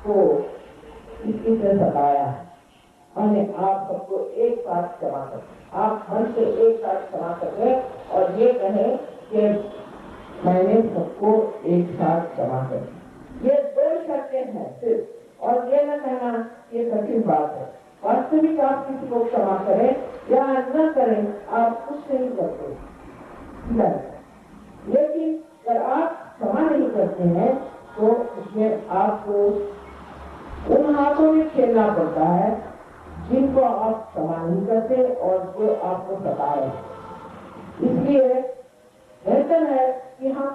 को इसने सताया मैंने आप सबको एक साथ क्षमा कर, आप मन से एक साथ क्षमा करें और ये कहें कि मैंने सबको एक साथ क्षमा कर। ये दो शर्तें हैं सिर्फ, और ये न कहना ये कठिन बात है। वास्तविक आप किसी को क्षमा करें या न करें, आप कुछ नहीं करते, लेकिन अगर आप क्षमा नहीं करते हैं तो उसमें आपको उन हाथों में खेलना पड़ता है जिनको आप क्षमा नहीं करते और जो आपको सता रहे हैं। इसलिए बेहतर है कि हम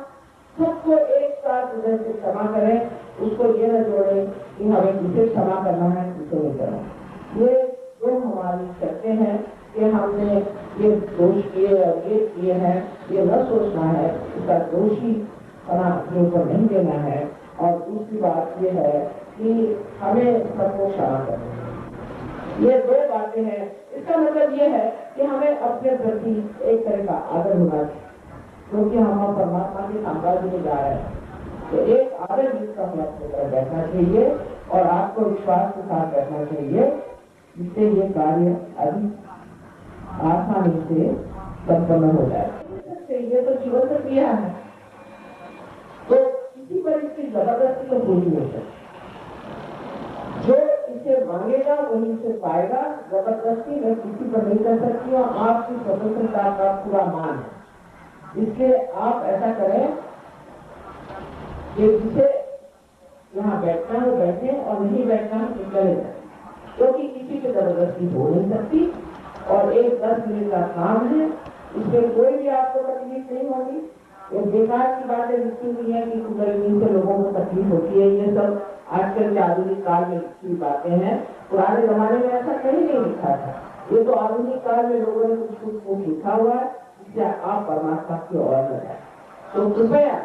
सबको एक साथ हृदय से क्षमा करें, उसको ये न जोड़े कि हमें किसे क्षमा करना है किसे नहीं करना। ये जो हमारी शर्तें हैं कि हमने ये दोष किए और ये किए हैं, ये न सोचना है, इसका दोषी बना अपने ऊपर नहीं देना है। और दूसरी बात ये है कि हमें सबको क्षमा करना। ये दो बातें हैं। इसका मतलब ये है कि हमें अपने प्रति एक तरह का आदर होना चाहिए, क्योंकि हम परमात्मा के साम्राज्य में जा रहे हैं। तो एक आदर जिसका हमें अपने तरफ बैठना चाहिए और आपको विश्वास के साथ बैठना चाहिए, जिससे ये कार्य अधिक आसानी से संपन्न हो जाए। ये तो जीवन से किया है, तो किसी पर इसकी जबरदस्ती तो पूरी नहीं है। जो इसे मांगेगा वही इसे पाएगा। जबरदस्ती मैं किसी पर नहीं कर सकती हूँ, आपकी स्वतंत्रता का पूरा मान है। इसलिए आप ऐसा करें कि जिसे यहाँ बैठना है वो बैठे और नहीं बैठना है तो चले जाए, क्योंकि किसी की जबरदस्ती हो नहीं सकती। और एक 10 मिनट का काम है, इसमें कोई भी आपको तकलीफ नहीं होगी। ये बेकार की बातें लिखी हुई है कि गर्मी से लोगों को तकलीफ होती है, ये सब आजकल के आधुनिक काल में लिखी बातें हैं। पुराने जमाने में ऐसा कहीं नहीं लिखा था। ये तो आधुनिक काल में लोगों ने कुछ लिखा हुआ है, जिससे आप परमात्मा की ओर लगाए। तो कृपया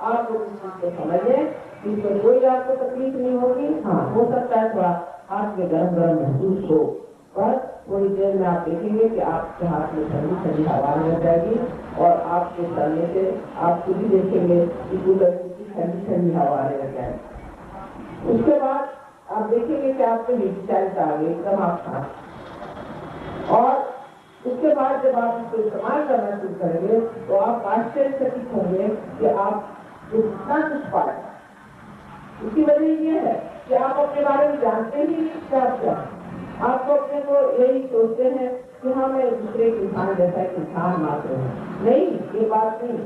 आप लोग इस चीज को समझें, इसमें कोई आपको तकलीफ नहीं होगी। हाँ, हो सकता है थोड़ा हाथ में गरम गरम महसूस हो, पर थोड़ी देर में आप देखेंगे कि आपके हाथ में ठंडी ठंडी हवा लग जाएगी और आपके चलने से आप खुद ही देखेंगे कि कूलर की ठंडी ठंडी हवा आने लग जाएगी। उसके बाद आप देखेंगे कि आपके निर्विचारित आ गई एकदम आप खास। और उसके बाद जब आप इसको इस्तेमाल करना शुरू करेंगे तो आप आश्चर्यचकित होंगे कि आप इतना कुछ पाए। इसकी वजह ये है कि आप अपने बारे में जानते ही नहीं क्या आपको अपने को यही सोचते हैं कि हाँ मैं दूसरे इंसान जैसा एक इंसान मात्र हूँ। नहीं, ये बात नहीं।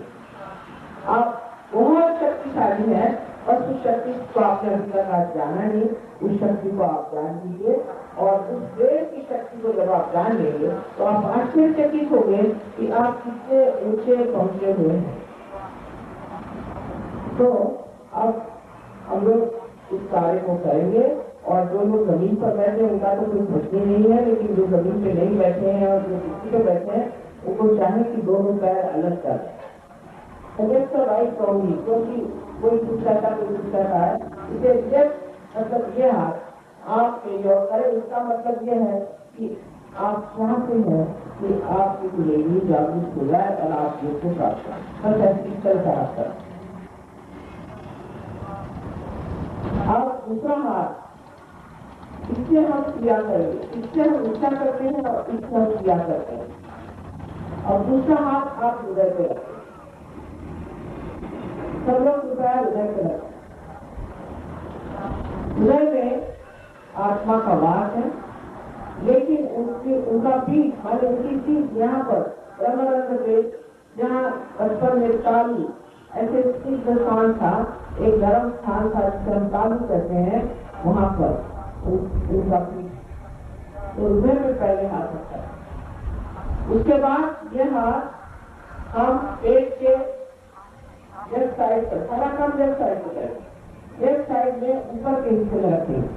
आप बहुत शक्तिशाली है और उस शक्ति को आपने अभी तक आज जाना नहीं। उस शक्ति को आप जान लीजिए और उस देव की शक्ति को जब आप जान लेंगे तो आप आश्चर्यचकित होंगे कि आप कितने ऊंचे पहुंचे हुए हैं। तो अब हम लोग इस कार्य को करेंगे और जो लोग जमीन पर बैठे हैं उनका तो कोई प्रश्न नहीं है, लेकिन जो जमीन पे नहीं बैठे हैं और जो कुर्सी पे बैठे हैं उनको चाहे कि दोनों पैर अलग कर राइट होंगी, क्योंकि कोई दूसरा का कोई दूसरा का है। इसे जब मतलब ये हाथ आप योग करें, इसका मतलब ये है कि आप चाहते हैं कि आपकी लेगी जागरूक हो जाए और आप योग को प्राप्त करें। बस ऐसी तरह हाथ करें। आप दूसरा हाथ इससे हम क्रिया करेंगे, इससे हम इच्छा करते हैं और इससे हम क्रिया करते हैं। और दूसरा हाथ आप हृदय पे रखें। सब लोग कृपया हृदय पे रखें। हृदय में आत्मा का वास है, लेकिन उनका पीठ माने उनकी पीठ यहाँ पर ब्रह्मरंध्र पे, जहाँ बचपन में तालू ऐसे सिद्ध स्थान था, एक गर्म स्थान था जिसे हम तालू कहते हैं, वहां पर उनका पीठ तो हृदय में पहले हाथ रखा है। उसके बाद यह हाथ हम पेट के लेफ्ट साइड पर, सारा काम लेफ्ट साइड पर करें। लेफ्ट साइड में ऊपर के हिस्से में रखेंगे।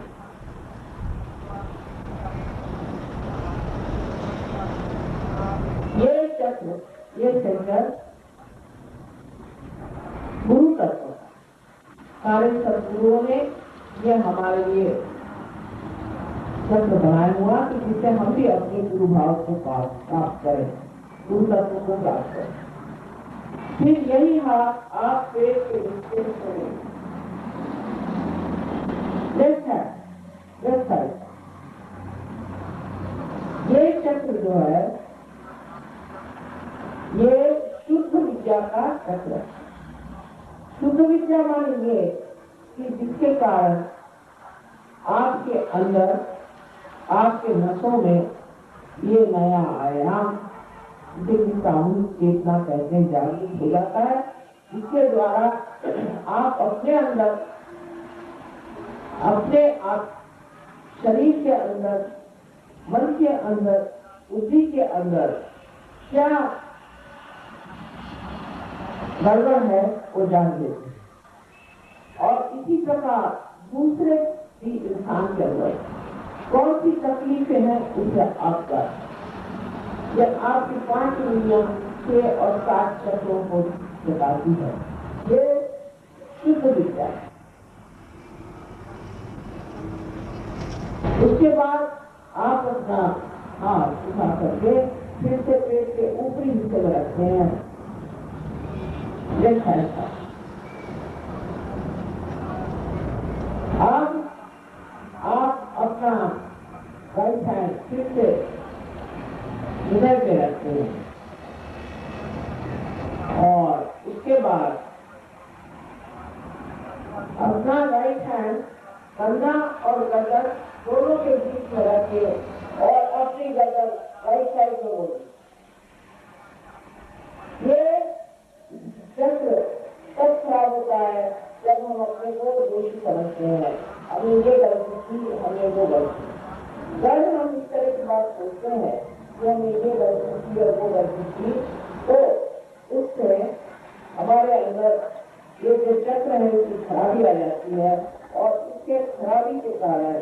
ये चक्र, ये सेंटर गुरु तत्व, सारे सदगुरुओं ने ये हमारे लिए चक्र बनाया हुआ कि जिससे हम भी अपने गुरु भाव को प्राप्त करें, गुरु तत्व को प्राप्त करें। फिर यही हाथ आप पेट के हिस्से में लेफ्ट साइड। ये चक्र जो है ये शुद्ध विद्या का चक्र है। शुद्ध विद्या मानेंगे कि जिसके कारण आपके अंदर, आपके नसों में ये नया आयाम, जिसे सामूहिक चेतना कहते हैं, जागृत हो जाता है, जिसके द्वारा आप अपने अंदर, अपने आप शरीर के अंदर, मन के अंदर, बुद्धि के अंदर क्या गड़बड़ है वो जान लेते हैं। और इसी प्रकार दूसरे भी इंसान के अंदर कौन सी तकलीफें हैं उसे आपका, यह आपकी 5 उंगलियों 6 और 7 चक्रों को बताती है। ये शुद्ध विद्या है। उसके बाद आप अपना हाथ उठा करके फिर से पेट के ऊपरी हिस्से में रखते हैं, लेफ्ट हैंड का। अब आप अपना राइट हैंड फिर से हृदय पे रखते हैं और उसके बाद अपना राइट हैंड कंधा और गर्दन दोनों के बीच में रखे और अपनी गर्दन राइट साइड में मोड़ी। ये चक्र तब खराब होता है जब हम अपने को दोषी समझते हैं, हमने ये गलती की, हमने वो गलती। जब हम इस तरह की बात सोचते हैं कि हमने ये गलती की और वो गलती की, तो उससे हमारे अंदर ये जो चक्र है उसकी खराबी आ जाती है और इसके खराबी के कारण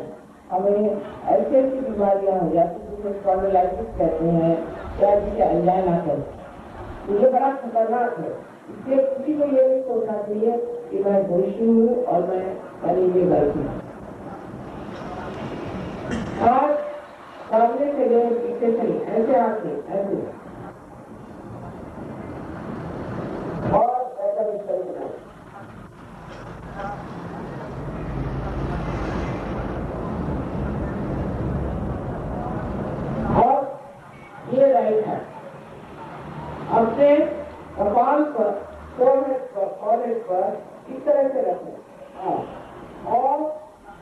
हमें ऐसी बीमारियां हो जाती हैं जिसे स्पॉन्डिलाइटिस कहते हैं या जिसे एंजाइना कहते हैं। तो ये बड़ा खतरनाक है। इसलिए किसी को ये नहीं सोचना चाहिए कि मैं दोषी हूँ और मैंने ये गलती की। और सामने से गए पीछे से ऐसे हाथ में ऐसे और ऐसा विस्तार और ये राइट है अपने कपाल पर, फोरहेड पर इस तरह से रखें और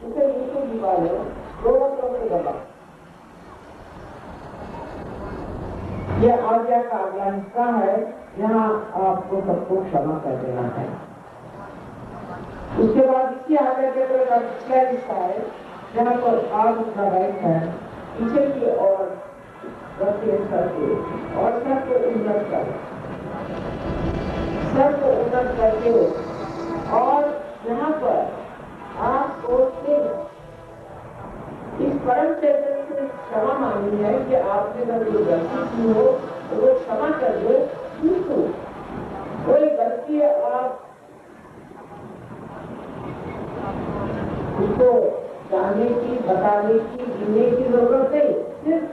उसे बिल्कुल निकालो, दोनों तरफ से दबा। ये आज्ञा का अगला हिस्सा है, यहाँ आपको सबको क्षमा कर देना है। उसके बाद इसकी आज्ञा के अंदर क्या हिस्सा है, जहाँ पर आप अपना राइट है पीछे की ओर रखिए करके और सर को उन्नत कर, सर को उन्नत करके और यहाँ पर आप सोचते इस परम चेतन से क्षमा मांगनी है कि आपने अगर जो गलती की हो तो वो क्षमा कर दो। क्योंकि कोई गलती है आप उसको जानने की, बताने की, गिनने की जरूरत नहीं, सिर्फ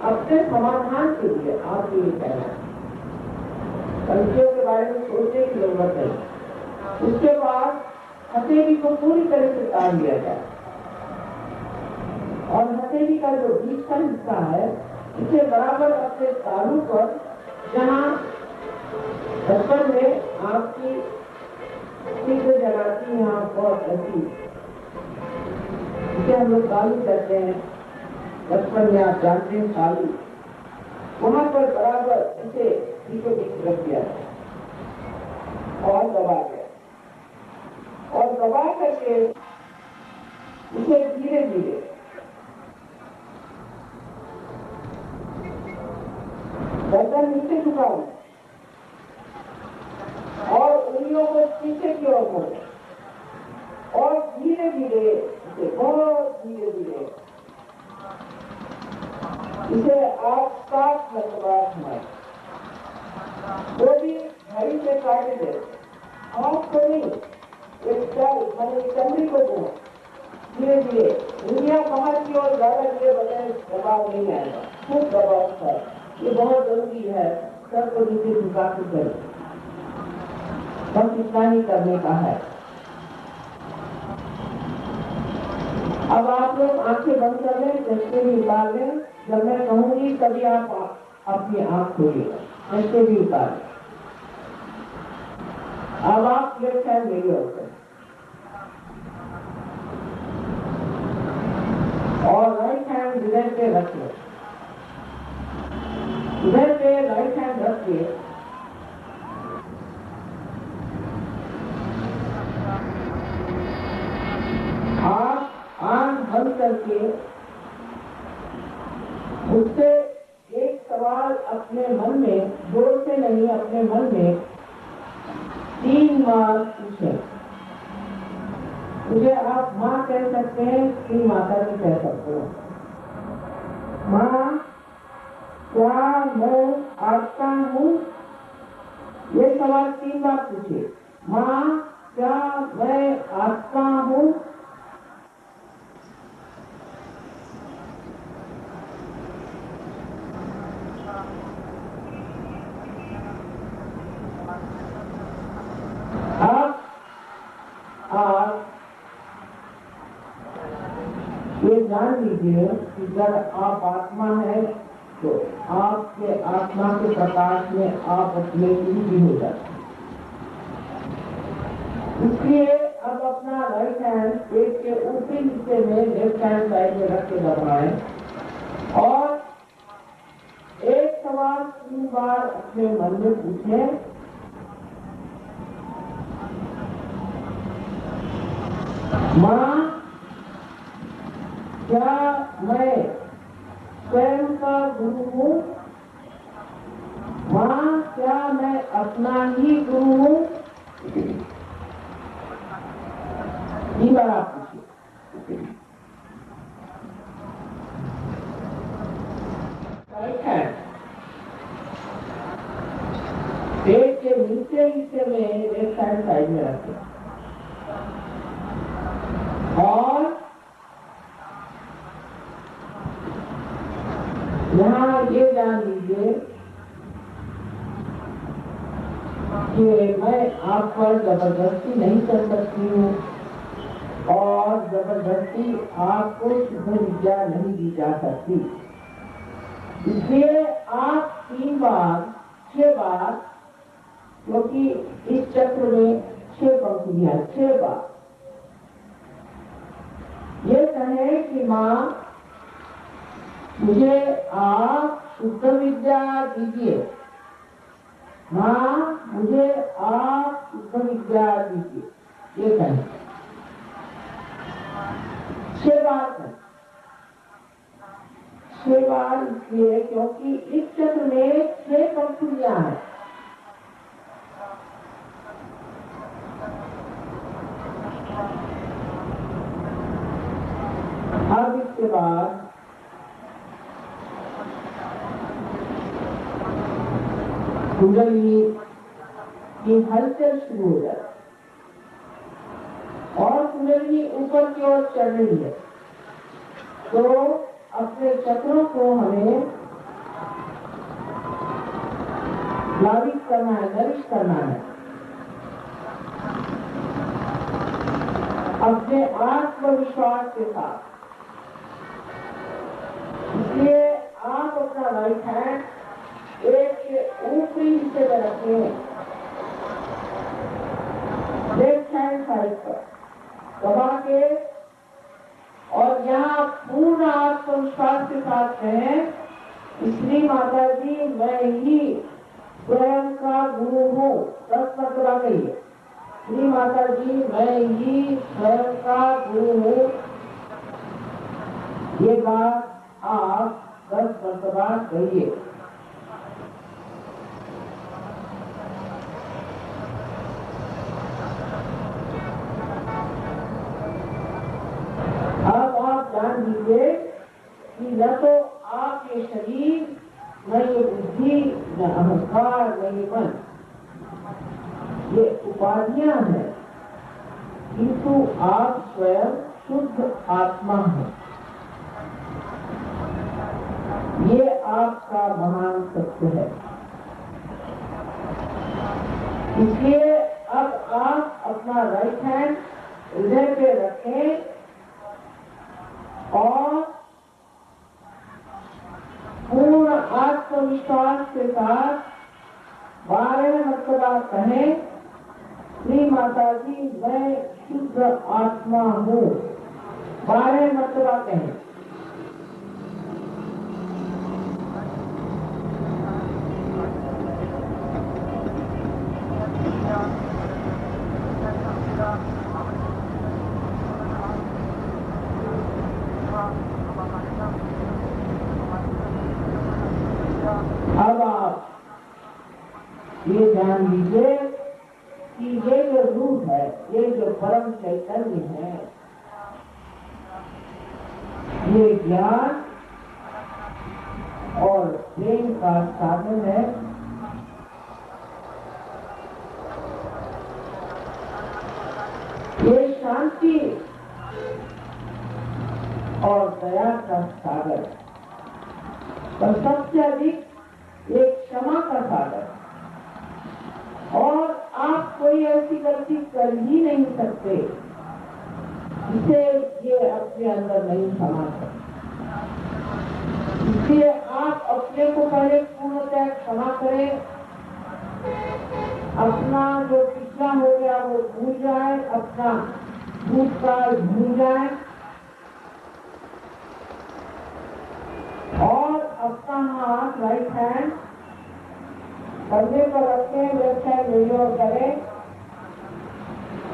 अपने समाधान के लिए आप ये कहना है। गलतियों के बारे में सोचने की जरूरत नहीं। उसके बाद हथेली को पूरी तरह से तान दिया जाए और हथेली का जो बीच का हिस्सा है इसे बराबर अपने तालू पर, जहाँ बचपन में आपकी सीधे जलाती यहाँ बहुत ऐसी, इसे हम लोग तालू कहते हैं, बचपन में आप जानते हैं तालू, वहां पर बराबर इसे बीचों बीच रख दिया और दबा गया और दबा करके इसे धीरे धीरे गर्दन नीचे झुकाओ और उंगलियों को पीछे की ओर मोड़ो और धीरे धीरे इसे बहुत धीरे धीरे इसे आप 7 मरतबा घुमाएं। वो भी घड़ी से काटे दे, आपको नहीं, एक चाल मैंने चमड़ी को घुमा धीरे धीरे, दुनिया बाहर की ओर ज्यादा धीरे बजाय दबाव नहीं आएगा, खूब दबाव था। ये बहुत जरूरी है, सर को नीचे झुका के करें, बस इतना ही करने का है। अब आप लोग आंखें बंद कर लें, चश्मे भी उतार लें। जब मैं कहूंगी तभी आप अपनी आंख खोलिएगा, चश्मे भी उतार लें। अब आप लेफ्ट हैंड मेरी ओर करें और राइट हैंड हृदय पे रख लें। हृदय पे राइट हैंड रख के आप आंख बंद करके मुझसे एक सवाल अपने मन में, जोर से नहीं, अपने मन में 3 बार पूछें। मुझे आप माँ कह सकते हैं, श्री माता जी कह सकते हो। माँ, क्या मैं आत्मा हूँ? ये सवाल 3 बार पूछिए। माँ, क्या मैं आत्मा हूँ? आप ये जान लीजिए कि जब आप आत्मा है तो आपके आत्मा के प्रकाश में आप अपने भी हो जाते हैं। इसलिए अब अपना राइट हैंड पेट के ऊपरी हिस्से में लेफ्ट हैंड साइड में रख के दबाएं और एक सवाल 3 बार अपने मन में पूछें। माँ, क्या मैं स्वयं का गुरु हूँ? माँ, क्या मैं अपना ही गुरु हूँ? 3 बार आप पूछिए। राइट हैंड पेट के नीचे हिस्से में लेफ्ट हैंड साइड में रखें और यहाँ ये जान लीजिए कि मैं आप पर जबरदस्ती नहीं कर सकती हूँ और जबरदस्ती आपको शुद्ध विद्या नहीं दी जा सकती। इसलिए आप 3 बार 6 बार, क्योंकि इस चक्र में 6 पंक्तियां, 6 बार ये कहें कि माँ, मुझे आप शुद्ध विद्या दीजिए। माँ, मुझे आप शुद्ध विद्या दीजिए। ये कहें 6 बार कहें। 6 बार इसलिए क्योंकि इस चक्र में 6 पंक्तियां हैं। अब इसके बाद कुंडली की हलचल शुरू हो जाए और कुंडली ऊपर की ओर चढ़ रही है, तो अपने चक्रों को हमें लाविक करना है, नरिश करना है। अपने आत्मविश्वास के साथ। इसलिए आप अपना राइट हैंड पेट के ऊपरी हिस्से में रखें, लेफ्ट हैंड साइड पर दबा के, और यहाँ पूर्ण आत्मविश्वास के साथ कहें, श्री माता जी, मैं ही स्वयं का गुरु हूँ। 10 मरतबा कहिए, श्री माता जी, मैं ही स्वयं का गुरु हूँ। ये बात आप 10 मरतबा कहिए। अब आप जान लीजिए कि न तो आपके शरीर, न ये बुद्धि, न अहंकार, न ये मन, ये उपाधियां हैं, किंतु आप स्वयं शुद्ध आत्मा हैं। ये आपका महान सत्य है। इसलिए अब आप अपना राइट हैंड हृदय पे रखें और पूर्ण आत्मविश्वास के साथ 12 मर्तबा कहें, श्री माता जी मैं शुद्ध आत्मा हूँ। 12 मर्तबा कहें। अब आप ये जान लीजिए कि ये जो रूप है, ये जो परम चैतन्य है, ये ज्ञान और प्रेम का साधन है। ये शांति और दया का सागर, पर सबसे अधिक एक क्षमा का सागर। और आप कोई ऐसी गलती कर ही नहीं सकते जिसे ये अपने अंदर नहीं समा सकते। इसलिए आप अपने को पहले पूर्णतः क्षमा करें, अपना जो पिछला हो गया वो भूल जाए, अपना भूतकाल भूल जाए और अपना हाथ राइट हैंड कंधे पर रखें, लेफ्ट हैंड नीचे करें,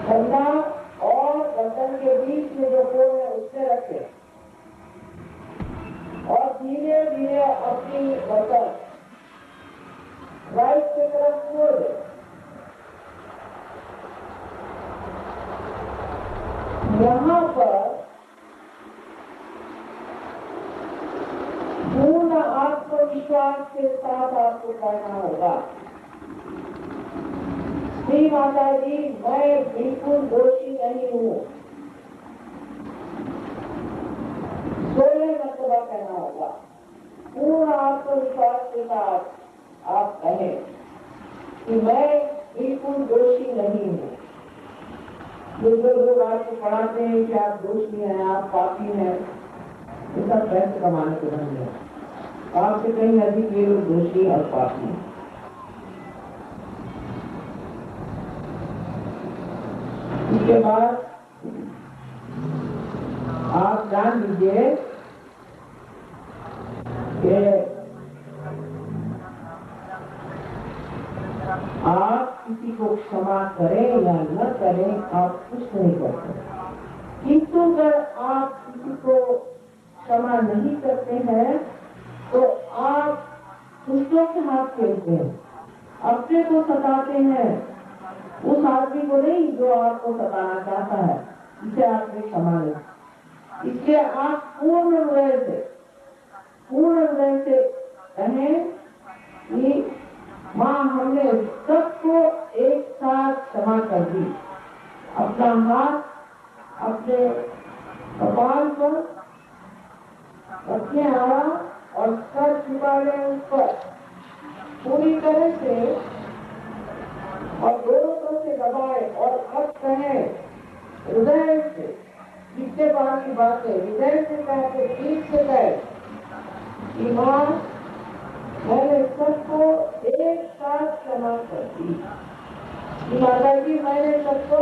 कंधा और गर्दन के बीच में जो कोण है उससे रखें और धीरे धीरे अपनी गर्दन राइट की तरफ मोड़ दें। यहाँ पर पूर्ण आत्मविश्वास के साथ आपको कहना होगा, श्री माता जी मैं बिल्कुल दोषी नहीं हूँ। 16 मर्तबा कहना होगा। पूर्ण आत्मविश्वास के साथ आप कहें कि मैं बिल्कुल दोषी नहीं हूँ। जो लोग आपको पढ़ाते हैं कि आप दोषी हैं, आप पापी हैं, ये सब पैसे कमाने के धंधे हैं। आपसे कहीं अधिक ये लोग दोषी और पापी हैं। इसके बाद आप जान लीजिए कि आप किसी को क्षमा करें या न करें, आप कुछ नहीं करते। किंतु अगर आप किसी को क्षमा नहीं करते हैं तो आप दूसरों के हाथ खेलते हैं, अपने को सताते हैं, उस आदमी को नहीं जो आपको सताना चाहता है, इसे आपने क्षमा नहीं। इसलिए आप पूर्ण हृदय से कहें कि माँ हमने सबको एक साथ क्षमा कर दी। अपना हाथ अपने कपाल पर रखें और सर झुका लें ऊपर पूरी तरह से और दोनों तरफ से दबाए और अब कहें हृदय से, जिसके बाद की बात है हृदय से कहते, ठीक से कहे कि माँ मैंने सबको एक साथ क्षमा कर दी। माता जी मैंने सबको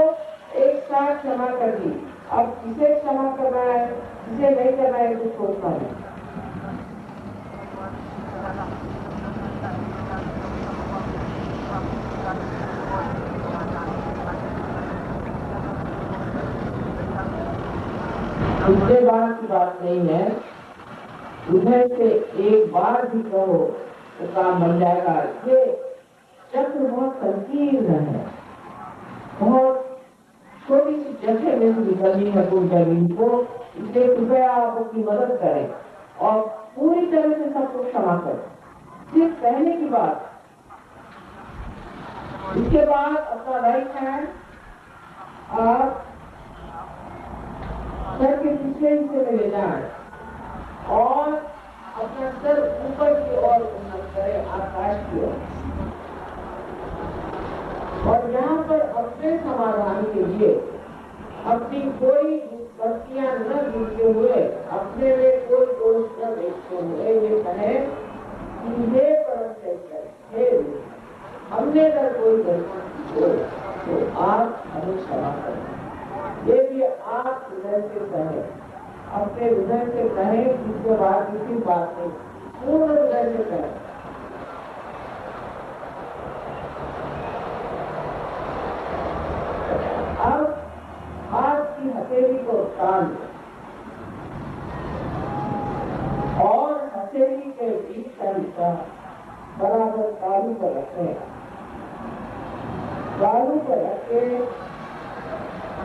एक साथ क्षमा कर दी। अब किसे क्षमा करना है, किसे नहीं करना है, कुछ सोचना है। उसके बाद की बात नहीं है, उधर से एक बार भी कहो तो काम बन जाएगा। ये चक्र बहुत संकीर्ण है, बहुत छोटी सी जगह में से निकलनी है कोई जमीन को। इसलिए कृपया आप अपनी मदद करें और पूरी तरह से सबको क्षमा करें। सिर्फ कहने की बात। इसके बाद अपना राइट हैंड आप सर के पिछले हिस्से में ले जाएं और अपना सर ऊपर की ओर उन्नत करें, आकाश की ओर। और यहाँ पर अपने समाधान के लिए अपनी कोई गलतियां न गिनते हुए कहें इसके बाद किसी बात नहीं, पूर्ण हृदय से कहें। अब हाथ की हथेली को तान और हथेली के बीच का हिस्सा बराबर तालू पर रखें। तालू पर रखे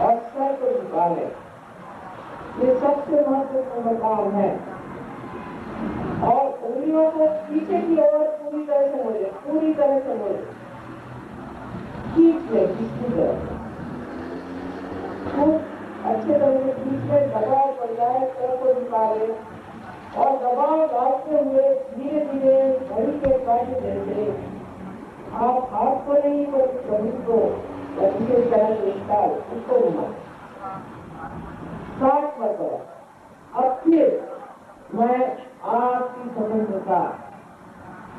और सर को निकालें। ये सबसे महत्वपूर्ण काम है। और उंगलियों को पीछे की ओर पूरी तरह से मोड़े, पूरी तरह से मोड़े, खींच ले किसी तरह खूब अच्छे तरह से खींच ले। दबाव पड़ जाए सर को निकाले और दबाव डालते हुए धीरे धीरे घड़ी के काटे जैसे आप हाथ को नहीं पर शरीर को अच्छी तरह से निकाल उसको घुमाए 60 मरतबा। अब फिर मैं आपकी स्वतंत्रता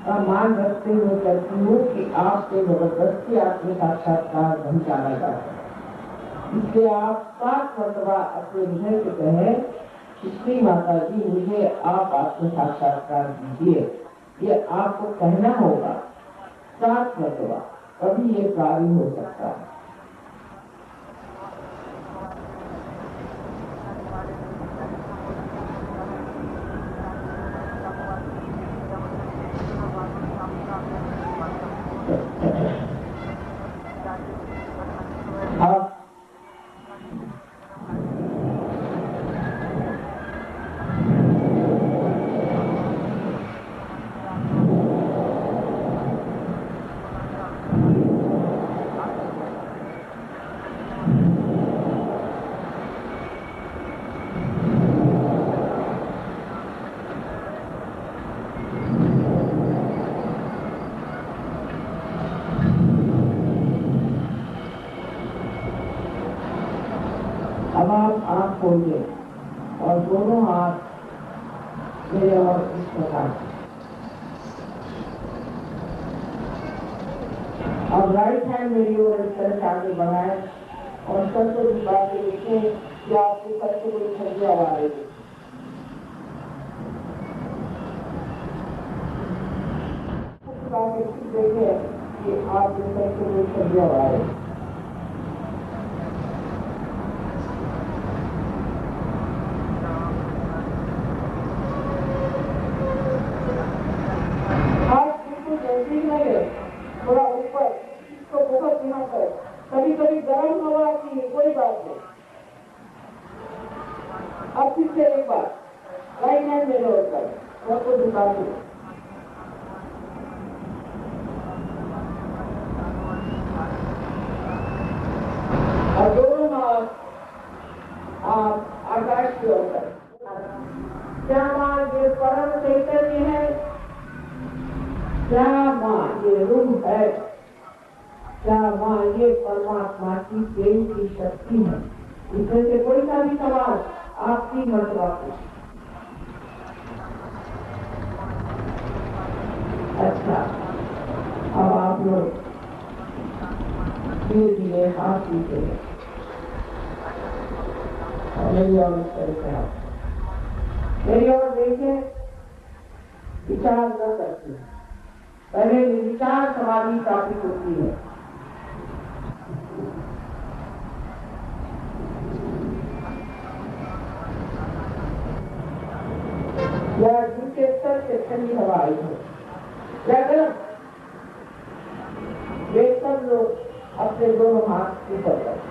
का मान रखते हुए कहती हूँ कि आपको जबरदस्ती आपके साक्षात्कार नहीं जाना चाहता, इसलिए आप 60 मरतबा अपने हृदय से कहें, श्री माता जी मुझे आप आत्म साक्षात्कार दीजिए। ये आपको कहना होगा 60 मरतबा, तभी ये कार्य हो सकता है। अब आप आँख खोलिए और दोनों हाथ मेरे और इस प्रकार। अब राइट हैंड मेरी ओर इस तरह से आगे बढ़ाए और सर को झुका के देखें कि आपके सर से कोई ठंडी हवा आ रही है। देखें कि आपके सर से कोई ठंडी हवा आ रही है। थोड़ा ऊपर इसको बहुत ध्यान करें। कभी कभी गर्म हवा आती है, कोई बात नहीं। अब फिर से एक बार राइट हैंड में लोड कर सर को झुका दो। और दोनों हाथ आप आकाश की ओर करें। क्या मां ये परम चैतन्य है, क्या मां ये रूप है, क्या मां ये परमात्मा की प्रेम की शक्ति है। इसमें से कोई सा भी सवाल आपकी मर्तबा पूछे। अच्छा, अब आप लोग धीरे धीरे हाथ नीचे और मेरी ओर इस तरह से हाथ मेरी ओर देखें, विचार न करती है। पहले विचार समाधि प्राप्त होती है। या दूसरे स्तर से ठंडी हवा आई है या गर्म, वे सब लोग अपने दोनों हाथ ऊपर करें।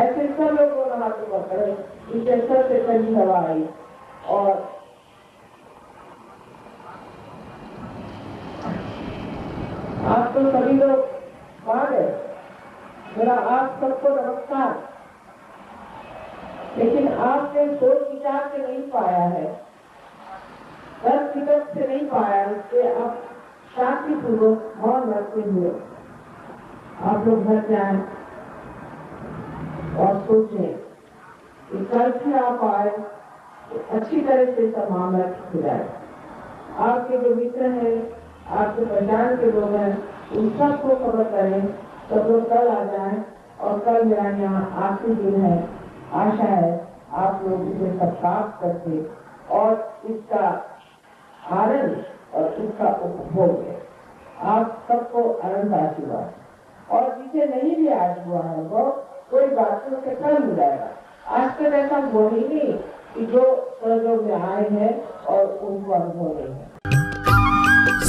ऐसे सब लोग दोनों हाथ ऊपर करें। दूसरे स्तर से ठंडी हवा आई और आप तो सभी लोग कहाँ गए? मेरा आप सबको नमस्कार। लेकिन आपने सोच विचार से नहीं पाया है, दस विकट से नहीं पाया, इसलिए आप शांतिपूर्वक मौन रखते हुए आप लोग घर जाए और सोचें कि कल भी आप आए तो अच्छी तरह से सब मामला ठीक जाए। आपके जो मित्र हैं, आपके पहचान के लोग हैं, उन सबको खबर करें, सब लोग कल आ जाएं। और कल मेरा यहाँ आखिरी दिन है। आशा है आप लोग इसे सत्कार करके और इसका आनंद और इसका उपभोग है। आप सबको अनंत आशीर्वाद। और जिसे नहीं भी आज हुआ है वो कोई बात नहीं, उसके कल हो जाएगा। आज तक ऐसा हुआ ही नहीं कि जो स्वर्ग में आए हैं और उनको अनुभव नहीं है।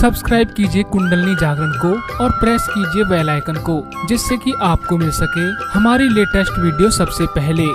सब्सक्राइब कीजिए कुंडलनी जागरण को और प्रेस कीजिए बेल आइकन को, जिससे कि आपको मिल सके हमारी लेटेस्ट वीडियो सबसे पहले।